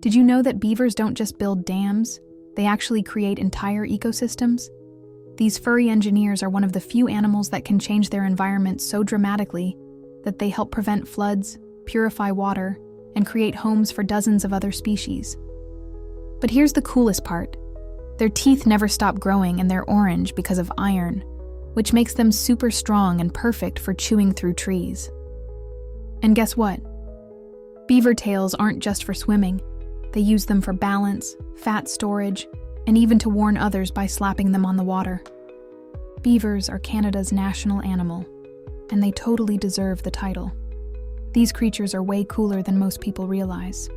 Did you know that beavers don't just build dams? They actually create entire ecosystems? These furry engineers are one of the few animals that can change their environment so dramatically that they help prevent floods, purify water, and create homes for dozens of other species. But here's the coolest part. Their teeth never stop growing and they're orange because of iron, which makes them super strong and perfect for chewing through trees. And guess what? Beaver tails aren't just for swimming. They use them for balance, fat storage, and even to warn others by slapping them on the water. Beavers are Canada's national animal, and they totally deserve the title. These creatures are way cooler than most people realize.